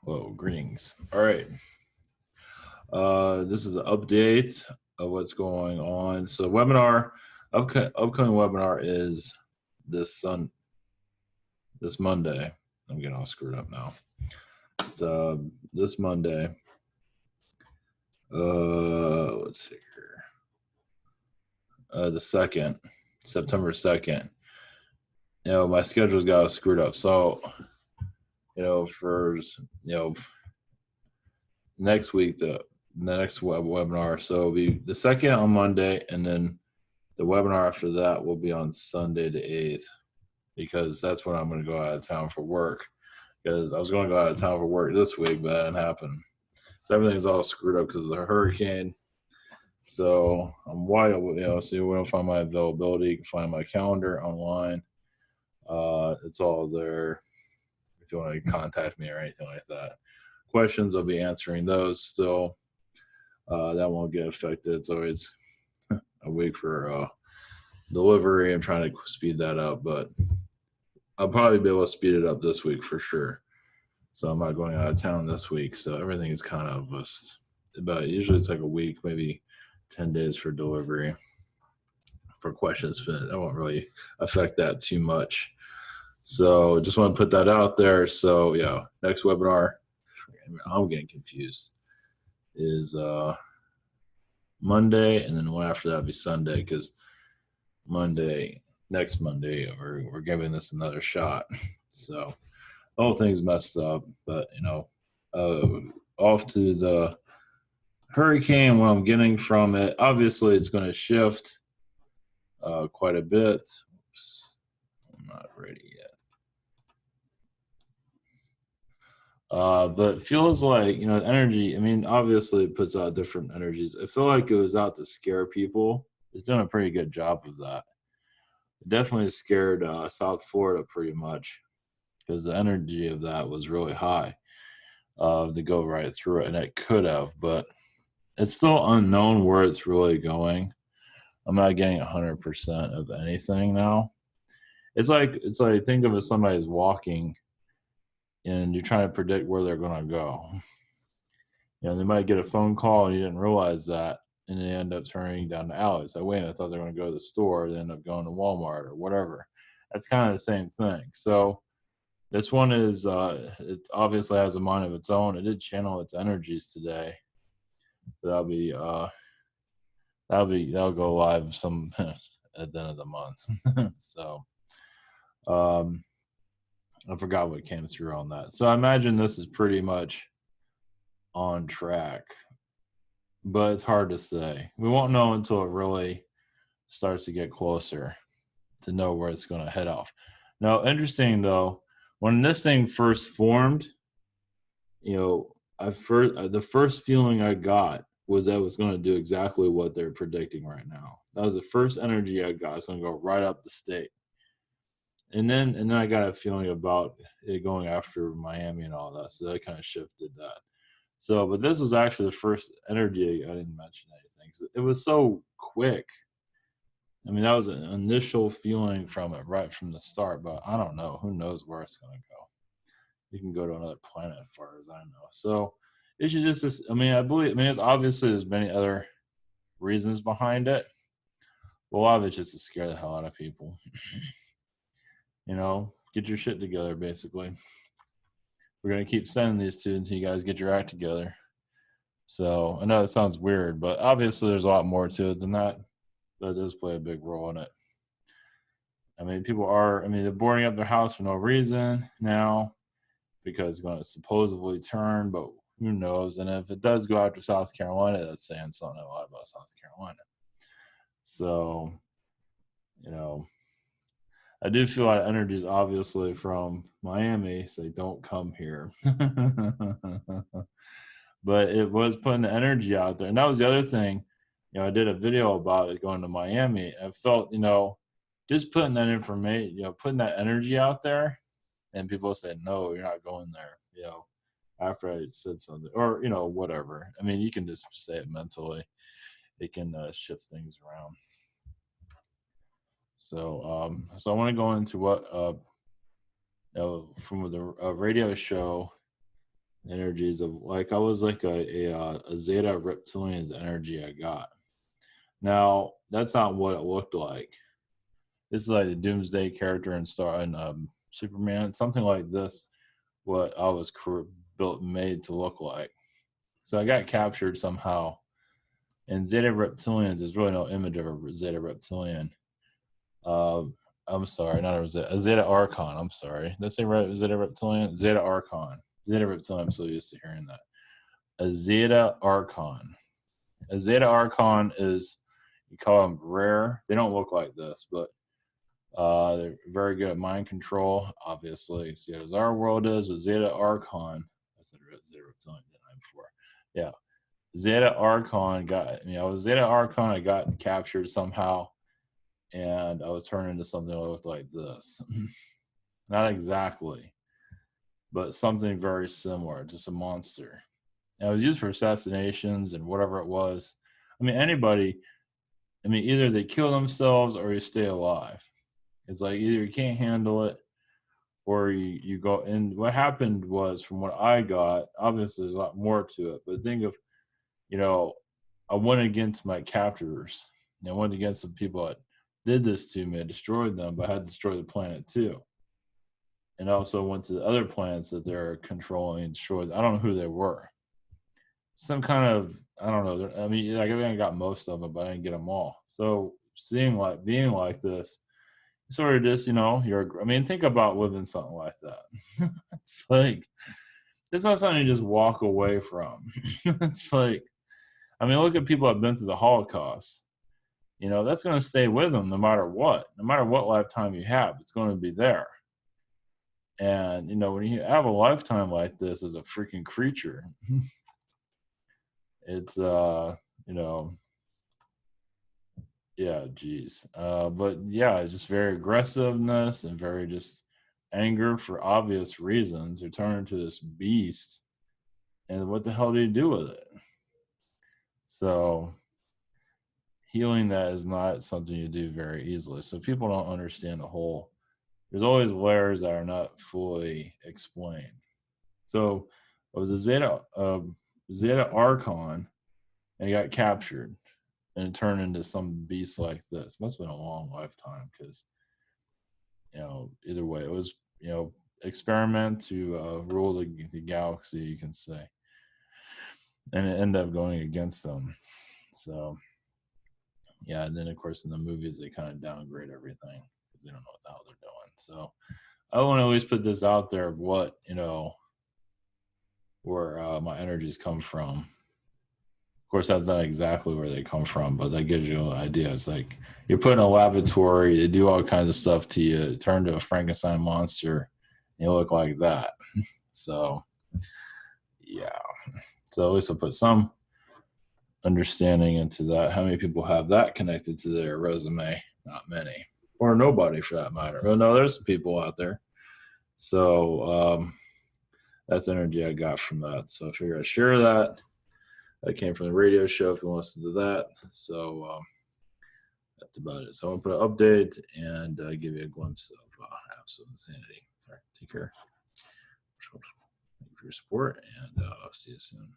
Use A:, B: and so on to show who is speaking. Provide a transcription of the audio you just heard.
A: Whoa, greetings. All right. This is an update of what's going on. So upcoming webinar is this this Monday. I'm getting all screwed up now. It's, this Monday. Let's see here. The 2nd, September 2nd. My schedule's got screwed up. So, for next week, the next webinar. So it'll be the 2nd on Monday, and then the webinar after that will be on Sunday the 8th, because that's when I'm going to go out of town for work. Because I was going to go out of town for work this week, but that didn't happen. So everything's all screwed up because of the hurricane. So I'm wide open, so you want to find my availability. You can find my calendar online. It's all there if you want to contact me or anything like that. Questions, I'll be answering those still. That won't get affected. It's always a week for delivery. I'm trying to speed that up, but I'll probably be able to speed it up this week for sure. So I'm not going out of town this week. So everything is kind of usually it's like a week, maybe 10 days for delivery for questions, but that won't really affect that too much. So just want to put that out there. So yeah, next webinar, I'm getting confused, is Monday, and then one after that will be Sunday, because next Monday, we're giving this another shot. So the whole thing's messed up, but off to the hurricane, what I'm getting from it, obviously it's going to shift quite a bit. Oops, I'm not ready yet. But it feels like, energy, obviously it puts out different energies. I feel like it was out to scare people. It's done a pretty good job of that. It definitely scared South Florida pretty much, because the energy of that was really high to go right through it, and it could have, but it's still unknown where it's really going. I'm not getting 100% of anything now. It's like think of it as somebody's walking and you're trying to predict where they're going to go. They might get a phone call and you didn't realize that, and they end up turning down the alley. So wait a minute, I thought they were going to go to the store, they end up going to Walmart or whatever. That's kind of the same thing. So this one is it obviously has a mind of its own. It did channel its energies today. That'll go live some at the end of the month. So I forgot what came through on that. So I imagine this is pretty much on track, but it's hard to say. We won't know until it really starts to get closer to know where it's going to head off. Now, interesting though, when this thing first formed, the first feeling I got was that it was going to do exactly what they're predicting right now. That was the first energy I got. It's going to go right up the state. And then I got a feeling about it going after Miami and all that. So that kind of shifted that. So, but this was actually the first energy. I didn't mention anything. It was so quick. That was an initial feeling from it right from the start, but I don't know. Who knows where it's going to go? You can go to another planet as far as I know. So it's just this, it's obviously there's many other reasons behind it. But a lot of it's just to scare the hell out of people. Get your shit together, basically. We're going to keep sending these to until you guys get your act together. So I know it sounds weird, but obviously there's a lot more to it than that. But it does play a big role in it. People they're boarding up their house for no reason now, because it's going to supposedly turn, but who knows? And if it does go after South Carolina, that's saying something a lot about South Carolina. So, I do feel like energy is obviously from Miami, so don't come here. But it was putting the energy out there. And that was the other thing. I did a video about it going to Miami. I felt, just putting that information, putting that energy out there, and people say, no, you're not going there, after I said something, or, whatever. You can just say it mentally. It can shift things around. So, so I want to go into what, from the radio show energies of like I was like a Zeta reptilian's energy I got. Now that's not what it looked like. This is like a Doomsday character in Star and Superman, something like this. What I was built made to look like. So I got captured somehow. And Zeta reptilians, there's really no image of a Zeta reptilian. Uh, I'm sorry, not a Zeta Archon. I'm sorry. Did I say right? Zeta reptilian? Zeta Archon. Zeta reptilian. I'm so used to hearing that. A Zeta Archon. A Zeta Archon is, you call them rare. They don't look like this, but they're very good at mind control. Obviously, see as our world is with Zeta Archon. I said Zeta reptilian before. Yeah, Zeta Archon got, Zeta Archon. I got captured somehow, and I was turned into something that looked like this. Not exactly, but something very similar, just a monster. And it was used for assassinations and whatever it was. I mean, anybody, either they kill themselves or you stay alive. It's like either you can't handle it or you go. And what happened was, from what I got, obviously there's a lot more to it, but think of, I went against my captors. I went against the people that did this to me. I destroyed them, but I had to destroy the planet too. And also went to the other planets that they're controlling and destroyed. I don't know who they were. Some kind of, I don't know. I mean, I think I got most of them, but I didn't get them all. So being like this, sort of just, think about living something like that. It's like, it's not something you just walk away from. It's like, look at people that have been through the Holocaust. That's going to stay with them no matter what. No matter what lifetime you have, it's going to be there. And, when you have a lifetime like this as a freaking creature, it's, yeah, geez. But yeah, just very aggressiveness and very just anger for obvious reasons. They turn into this beast. And what the hell do you do with it? So healing that is not something you do very easily. So people don't understand the whole. There's always layers that are not fully explained. So it was a Zeta Archon, and he got captured and turned into some beast like this. Must have been a long lifetime, because either way, it was experiment to rule the galaxy, you can say, and it ended up going against them. So yeah, and then of course in the movies they kind of downgrade everything because they don't know what the hell they're doing. So I want to always put this out there of what where my energies come from. Of course, that's not exactly where they come from, but that gives you an idea. It's like you're put in a laboratory, they do all kinds of stuff to you, turn to a Frankenstein monster, and you look like that. So yeah, so at least I'll put some understanding into that. How many people have that connected to their resume? Not many, or nobody for that matter. Oh no, there's some people out there. So that's energy I got from that. So I figured I'd share that. That came from the radio show, if you want to listen to that. So that's about it. So I'll put an update and give you a glimpse of absolute insanity. All right, take care. Thank you for your support, and I'll see you soon.